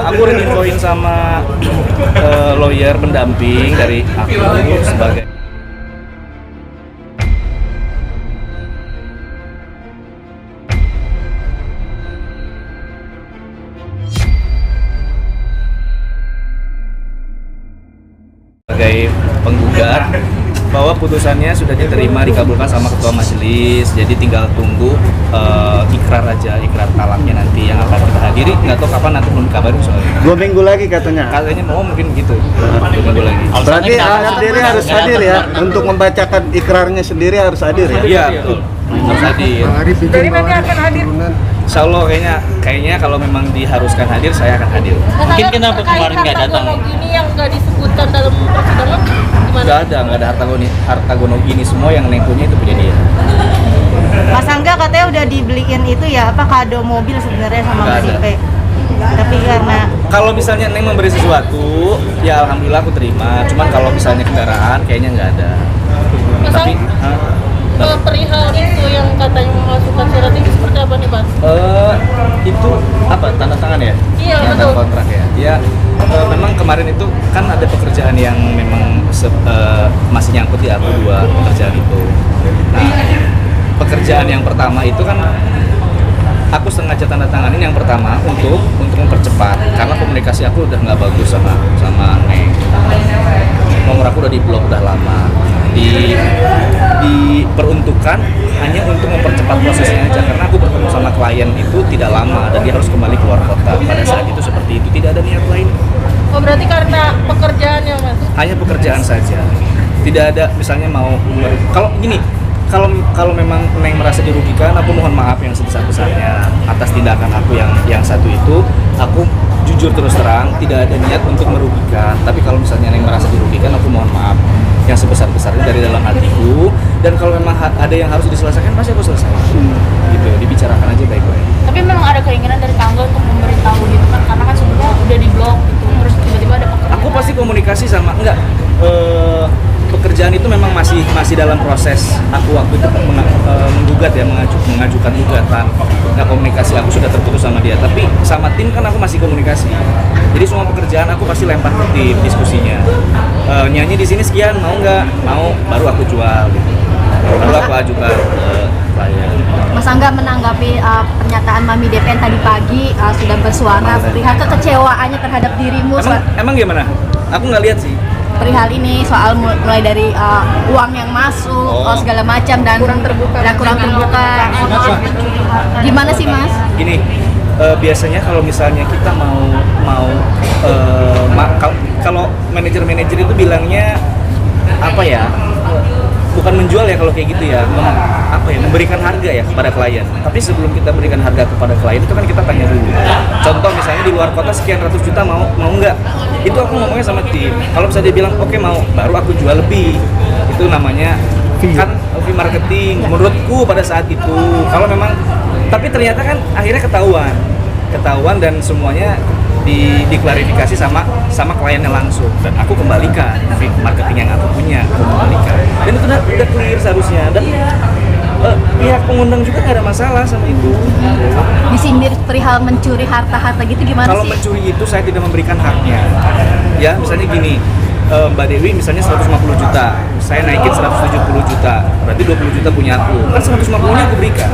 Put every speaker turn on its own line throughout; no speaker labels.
Aku udah infoin sama lawyer pendamping dari aku sebagai penggugat bahwa putusannya sudah diterima, dikabulkan sama ketua majelis, jadi tinggal tunggu ikrar aja, ikrar talaknya nanti yang akan kita hadiri. Nggak tahu kapan, nanti belum dikabarin soalnya.
2 minggu lagi katanya
Mau mungkin gitu, 2 minggu lagi.
Berarti sendiri harus hadir ya, untuk membacakan ikrarnya sendiri harus hadir ya?
Iya betul, harus hadir.
Jadi nanti akan hadir.
Insya Allah kayaknya kalau memang diharuskan hadir, saya akan hadir.
Mungkin kenapa kemarin nggak datang?
Ini yang nggak disebutkan dalam persidangan gimana?
Nggak ada harta gono ini, semua yang nengkunya itu punya dia.
Mas Angga katanya udah dibeliin itu ya, apa kado mobil sebenarnya sama
Nggak
Mas
ada.
Ipe. Tapi karena
Kalau misalnya Neng memberi sesuatu, ya alhamdulillah aku terima. Cuman kalau misalnya kendaraan, kayaknya nggak ada.
Mas
Tapi
perihal itu yang katanya memasukkan surat itu seperti apa nih, Mas?
itu apa, tanda tangan ya?
Iya,
Tanda
betul.
kontrak ya. Ya memang kemarin itu kan ada pekerjaan yang memang masih nyangkut di aku, 2 pekerjaan itu. Nah, pekerjaan yang pertama itu kan aku sengaja tanda tanganin yang pertama untuk mempercepat, karena komunikasi aku udah nggak bagus sama Neng. Nomor aku udah diblok udah lama. Diperuntukkan hanya untuk mempercepat prosesnya aja, karena aku bertemu sama klien itu tidak lama dan dia harus kembali keluar kota. Pada saat itu seperti itu, tidak ada niat lain.
Oh, berarti karena pekerjaannya, Mas?
Hanya pekerjaan saja. Tidak ada misalnya kalau gini, kalau memang Neng merasa dirugikan, aku mohon maaf yang sebesar-besarnya atas tindakan aku yang satu itu. Aku jujur terus terang tidak ada niat untuk merugikan, tapi kalau misalnya Neng merasa dirugikan, aku mohon maaf yang sebesar-besarnya dari dalam hatiku. Dan kalau memang ada yang harus diselesaikan, pasti aku selesaikan. Gitu, dibicarakan aja baik-baik.
Tapi memang ada keinginan dari tangga untuk memberitahu gitu kan, karena kan sebelumnya udah diblok gitu, terus tiba-tiba ada pekerjaan.
Aku pasti komunikasi sama pekerjaan itu memang masih dalam proses. Aku waktu itu menggugat ya, mengajukan gugatan. Nah, komunikasi aku sudah terputus sama dia, tapi sama tim kan aku masih komunikasi. Jadi semua pekerjaan aku pasti lempar ke tim diskusinya. Nyanyi di sini sekian, mau nggak? Mau, baru aku jual gitu. Baru aku ajukan klien.
Mas Angga menanggapi pernyataan Mami DPN tadi pagi sudah bersuara perihal kekecewaannya terhadap dirimu
Emang gimana? Aku nggak lihat sih.
perihal ini, soal mulai dari uang yang masuk, segala macam dan kurang terbuka. Gimana sih, Mas?
Gini, biasanya kalau misalnya kita kalau manajer-manajer itu bilangnya apa ya? Bukan menjual ya kalau kayak gitu ya, memberikan harga ya kepada klien. Tapi sebelum kita berikan harga kepada klien itu kan kita tanya dulu. Contoh misalnya di luar kota sekian ratus juta mau nggak? Itu aku ngomongnya sama tim. Kalau misalnya dia bilang oke mau, baru aku jual lebih. Itu namanya kan fee marketing menurutku pada saat itu. Kalau memang, tapi ternyata kan akhirnya ketahuan dan semuanya diklarifikasi sama kliennya langsung, dan aku kembalikan fee marketing yang aku punya, aku kembalikan, dan itu udah clear seharusnya, dan pihak pengundang juga nggak ada masalah sama itu.
Disindir perihal mencuri harta-harta gitu gimana
Kalau
sih?
mencuri itu saya tidak memberikan haknya. Ya misalnya gini, Mbak Dewi misalnya 150 juta, saya naikin 170 juta, berarti 20 juta punya aku, kan 150-nya aku berikan.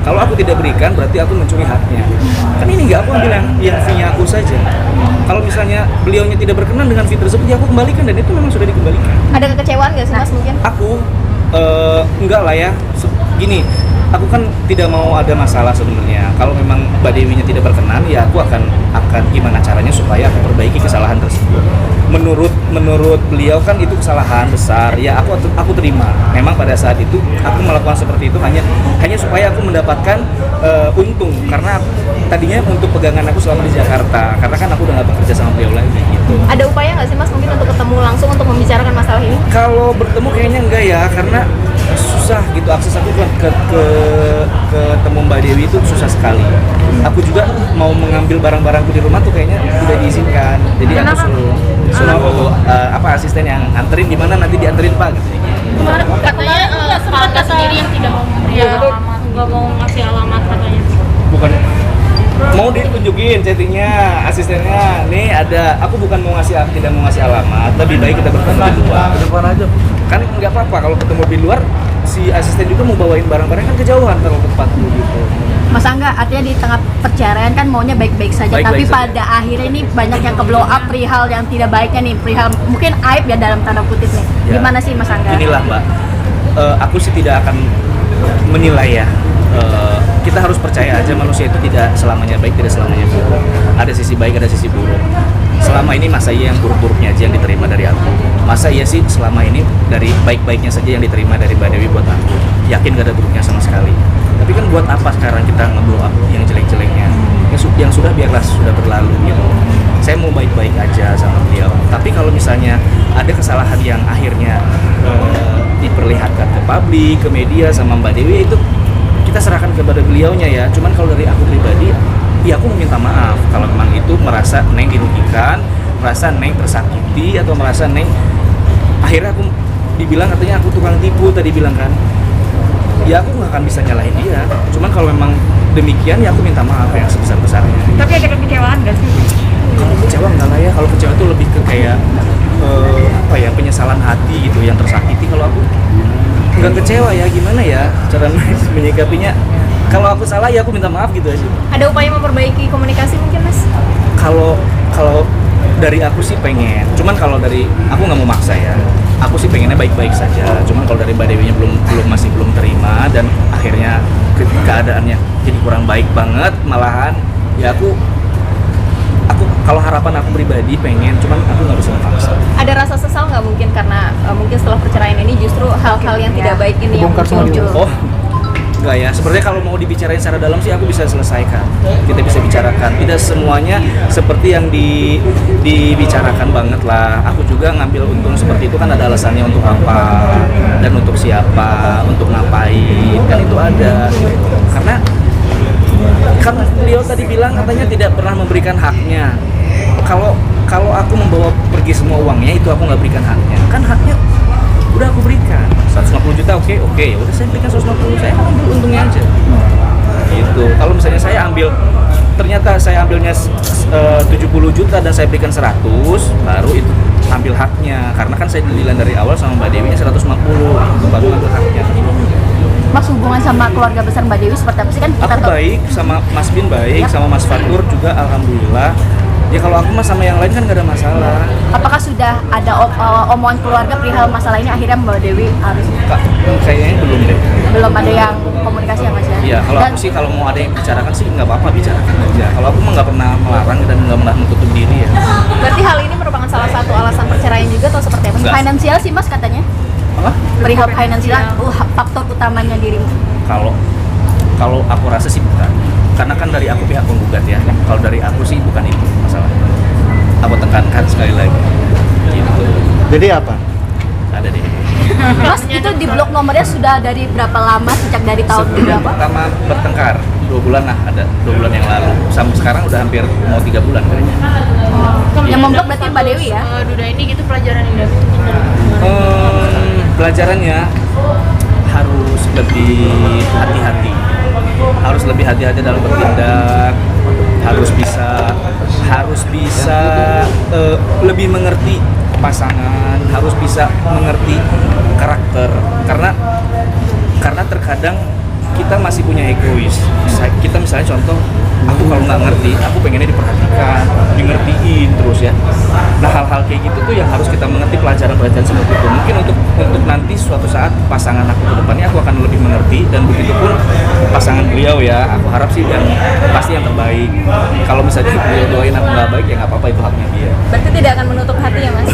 Kalau aku tidak berikan, berarti aku mencuri haknya. Kan ini nggak, aku ambil yang fee-nya aku saja. Kalau misalnya beliaunya tidak berkenan dengan fee tersebut, ya aku kembalikan, dan itu memang sudah dikembalikan.
Ada kekecewaan nggak sih, Mas, mungkin?
Aku enggak lah ya. Gini, aku kan tidak mau ada masalah sebenarnya. Kalau memang Mbak Dewinya tidak berkenan, ya aku akan gimana caranya supaya aku perbaiki kesalahan tersebut. Menurut beliau kan itu kesalahan besar. Ya aku terima. Memang pada saat itu aku melakukan seperti itu hanya supaya aku mendapatkan untung, karena tadinya untuk pegangan aku selama di Jakarta. Karena kan aku udah nggak bekerja sama beliau lagi gitu.
Ada upaya nggak sih, Mas, mungkin untuk ketemu langsung untuk membicarakan masalah ini?
Kalau bertemu kayaknya enggak ya, karena susah gitu, akses aku ke temu Mbak Dewi itu susah sekali. Aku juga mau mengambil barang-barangku di rumah tuh kayaknya tidak diizinkan. Jadi aku suruh asisten yang anterin, di mana nanti dianterin Pak gitu.
Kemarin katanya keluarga sendiri yang tidak mau memberi alamat, nggak mau ngasih alamat katanya.
Bukan mau ditunjukin chattingnya asistennya, nih ada, aku bukan mau tidak mau ngasih alamat, lebih baik kita bertemu di luar.
Depan aja.
Kan nggak apa-apa kalau ketemu di luar, si asisten juga mau bawain barang-barang kan kejauhan kalau ke tempat gitu.
Mas Angga, artinya di tengah perceraian kan maunya baik-baik saja,
Baik-baik
tapi
saja.
pada akhirnya ini banyak yang ke blow up perihal yang tidak baiknya nih, perihal mungkin aib ya dalam tanda kutip nih.
Ya.
Gimana sih Mas Angga?
Inilah Mbak, aku sih tidak akan menilai ya. Kita harus percaya aja manusia itu tidak selamanya baik, tidak selamanya buruk. Ada sisi baik, ada sisi buruk. Selama ini masa iya yang buruk-buruknya aja yang diterima dari aku? Masa iya sih selama ini dari baik-baiknya saja yang diterima dari Mbak Dewi buat aku? Yakin gak ada buruknya sama sekali. Tapi kan buat apa sekarang kita nge-blow up yang jelek-jeleknya? Yang sudah biarlah sudah berlalu gitu. Saya mau baik-baik aja sama beliau. Tapi kalau misalnya ada kesalahan yang akhirnya diperlihatkan ke publik, ke media sama Mbak Dewi, itu kita serahkan kepada beliaunya ya. Cuman kalau dari aku pribadi, ya aku meminta maaf kalau memang itu merasa Neng dirugikan, merasa Neng tersakiti, atau merasa Neng akhirnya aku dibilang katanya aku tukang tipu tadi bilang kan. Ya aku nggak akan bisa nyalahin dia. Cuman kalau memang demikian ya aku minta maaf yang sebesar-besarnya.
Tapi ada kekecewaan gak sih?
Kalau kecewa enggak lah ya. Kalau kecewa itu lebih ke kayak apa ya, penyesalan hati gitu yang tersakiti. Kalau aku nggak kecewa ya, gimana ya cara menyikapinya. Kalau aku salah ya aku minta maaf gitu aja.
Ada upaya memperbaiki komunikasi mungkin Mas?
Kalau dari aku sih pengen, cuman kalau dari aku nggak mau maksa ya. Aku sih pengennya baik-baik saja. Cuman kalau dari Mbak Dewinya masih belum terima dan akhirnya keadaannya jadi kurang baik banget, malahan ya aku kalau harapan aku pribadi pengen, cuman aku nggak bisa memaksa.
Ada rasa sesal nggak mungkin karena mungkin setelah perceraian ini justru hal-hal yang tidak baik ini yang
Bongkar semua
muncul?
Oh, enggak ya. Sebenarnya kalau mau dibicarain secara dalam sih aku bisa selesaikan. Kita bisa bicarakan. Tidak semuanya seperti yang dibicarakan banget lah. Aku juga ngambil untung seperti itu kan ada alasannya untuk apa dan untuk siapa, untuk ngapain. Kan itu ada. Karena kan beliau tadi bilang katanya tidak pernah memberikan haknya. Kalau aku membawa pergi semua uangnya itu aku nggak berikan haknya. Kan haknya udah aku berikan 150 juta, oke, ya udah saya berikan 150, saya ambil untungnya aja gitu. Kalau misalnya ternyata saya ambilnya 70 juta dan saya berikan 100, baru itu ambil haknya, karena kan saya dealan dari awal sama Mbak Dewinya 150, itu baru ambil haknya.
Mas, hubungan sama keluarga besar Mbak Dewi seperti apa sih? Kan kita
Aku
tahu
baik sama Mas Bin, baik sama Mas Fatur juga, alhamdulillah. Ya kalau aku mah sama yang lain kan gak ada masalah.
apakah sudah ada omongan keluarga perihal masalah ini, akhirnya Mbak Dewi harus
Kayaknya belum deh.
belum ada yang komunikasi ya Mas ya?
Iya, kalau
Dan
aku sih kalau mau ada yang bicarakan sih nggak apa-apa, bicarakan aja. Kalau aku mah nggak pernah melarang dan nggak pernah menutup diri ya.
Berarti hal ini merupakan salah satu alasan perceraian juga atau seperti apa?
Enggak.
finansial sih Mas katanya,
Apa?
perihal finansial faktor utamanya dirimu.
Kalau aku rasa sih bukan. Karena kan dari aku pihak penggugat ya. Kalau dari aku sih bukan itu masalahnya. Aku tekankan sekali lagi. Gitu.
Jadi apa?
Ada deh.
Mas, itu di blok nomornya sudah dari berapa lama, sejak dari tahun
Sebulan
berapa?
pertama bertengkar 2 bulan lah, ada 2 bulan yang lalu. Sampai sekarang udah hampir mau 3 bulan kayaknya.
Yang memblok berarti Mbak Dewi ya?
Duda ini gitu pelajaran yang dapat itu
Pelajarannya harus lebih hati-hati. Harus lebih hati-hati dalam bertindak. Harus bisa lebih mengerti pasangan, harus bisa mengerti karakter. Karena terkadang kita masih punya egois. Kita misalnya contoh, aku kalau nggak ngerti, aku pengennya diperhatikan, ngertiin terus ya. Nah hal-hal kayak gitu tuh yang harus kita mengerti, pelajaran-pelajaran seperti itu. Mungkin untuk nanti suatu saat pasangan aku ke depannya aku akan lebih mengerti, dan begitupun pasangan beliau ya. Aku harap sih yang pasti yang terbaik. Kalau misalnya beliau doain aku nggak baik ya nggak apa-apa, itu haknya dia.
Berarti tidak akan menutup hati ya Mas?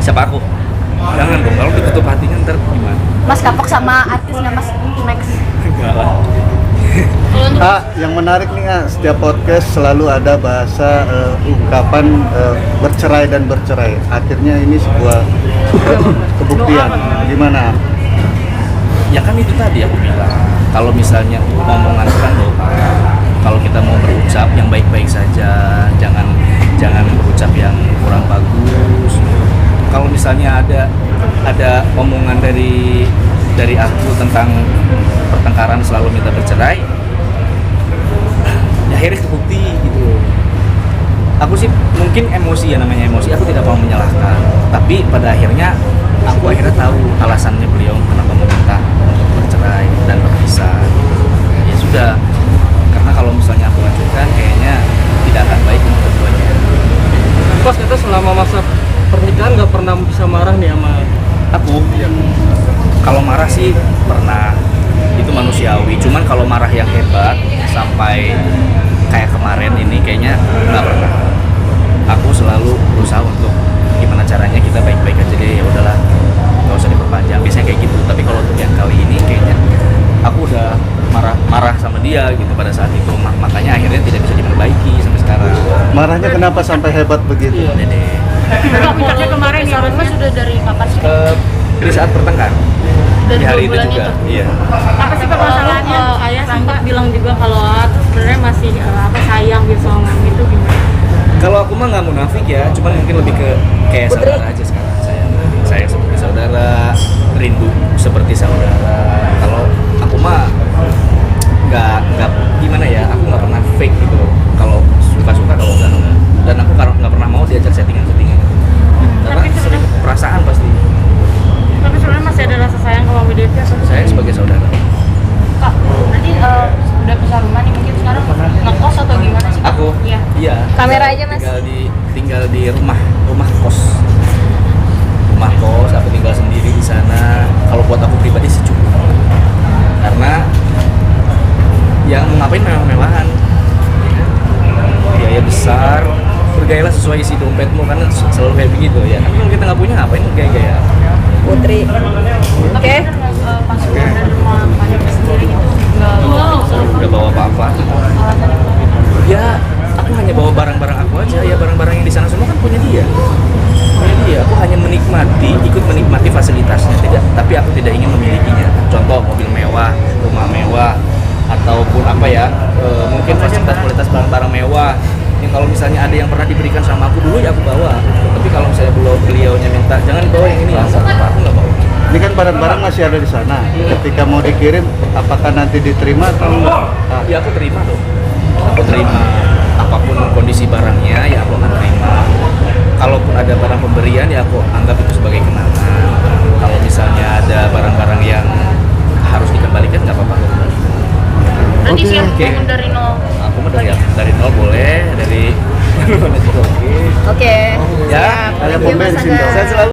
Siapa aku? Jangan dong, kalau ditutup hatinya ntar gimana?
Mas kapok sama artis nggak Mas? Next.
Enggak lah.
Yang menarik nih setiap podcast selalu ada bahasa ungkapan bercerai dan bercerai. Akhirnya ini sebuah kebuktian. Gimana?
Ya kan itu tadi aku bilang, kalau misalnya omongan itu kan doa. Kalau kita mau berucap yang baik-baik saja, jangan berucap yang kurang bagus. Kalau misalnya ada omongan dari aku tentang pertengkaran selalu minta bercerai, ya akhirnya kebukti gitu. Aku sih mungkin emosi ya, namanya emosi, aku tidak mau menyalahkan, tapi pada akhirnya aku akhirnya tahu alasannya beliau kenapa meminta untuk bercerai dan berpisah. Ya sudah, karena kalau misalnya aku lanjutkan kayaknya tidak akan baik untuk keduanya.
Pas kita selama masa pernikahan nggak pernah bisa marah nih sama
Aku kalau marah sih pernah, itu manusiawi, cuman kalau marah yang hebat sampai kayak kemarin ini kayaknya nggak pernah. Aku selalu berusaha untuk gimana caranya kita baik-baik aja deh, ya udahlah nggak usah diperpanjang, biasanya kayak gitu. Tapi kalau untuk yang kali ini kayaknya aku udah marah sama dia gitu pada saat itu, makanya akhirnya tidak bisa diperbaiki sampai sekarang.
Marahnya kenapa sampai hebat begitu?
Udah deh.
Puncaknya kemarin ya, Mas sudah dari kapan sih?
Dari saat bertengkar
Dari
di hari
2
itu
bulan
juga,
itu?
iya.
Apa sih permasalahannya? Ayah sempat bilang juga kalau sebenarnya masih sayang gitu sama Mami, itu gimana?
Kalau aku mah nggak munafik ya, cuman mungkin lebih ke kayak saudara aja sekarang. Saya seperti saudara, rindu seperti saudara. Kalau aku mah nggak gimana ya, aku nggak pernah fake gitu. Kalau suka kalau enggak. Dan aku nggak pernah mau diajak settingan. Karena sering perasaan pasti.
Tapi sebenarnya masih ada rasa sayang ke Mami Devi atau
Saya sebagai saudara.
Kak, nanti udah pisah rumah nih, mungkin sekarang ngekos atau gimana sih? Kak?
Aku,
Iya.
iya.
Kamera aja, Mas.
Tinggal di rumah kos. Rumah kos, aku tinggal sendiri di sana. Kalau buat aku pribadi sih cukup. Karena yang mau ngapain mewah-mewahan, biaya besar, bergayalah sesuai isi dompetmu, kan selalu kayak begitu ya. Tapi kalau kita nggak punya, ngapain gaya-gaya?
Putri. Oke.
Pas keluar dari rumah Mami Devi sendiri gitu,
Nggak bawa apa-apa. Ya, aku hanya bawa barang-barang aku aja. Ya barang-barang yang di sana semua kan punya dia. Aku hanya ikut menikmati fasilitasnya, tapi aku tidak ingin memilikinya. Contoh mobil mewah, rumah mewah, ataupun apa ya, mungkin fasilitas barang-barang mewah. Yang kalau misalnya ada yang pernah diberikan sama aku dulu ya aku bawa. Tapi kalau misalnya beliaunya minta jangan bawa yang ini, ya aku nggak bawa.
Ini kan barang-barang masih ada di sana. Ketika mau dikirim, apakah nanti diterima atau enggak?
Ya aku terima dong. Aku terima apapun kondisi barangnya, ya aku akan terima. Kalaupun ada barang pemberian ya aku anggap itu sebagai kenangan. Kalau misalnya ada barang-barang yang harus dikembalikan nggak apa-apa.
Nanti siap
Oke.
bangun dari nol.
Aku mah dari nol boleh, dari mana juga oke.
Oke.
Ya,
Kayak
Thank you,
pom
Mas
bensin
Aga.
dong.
saya selalu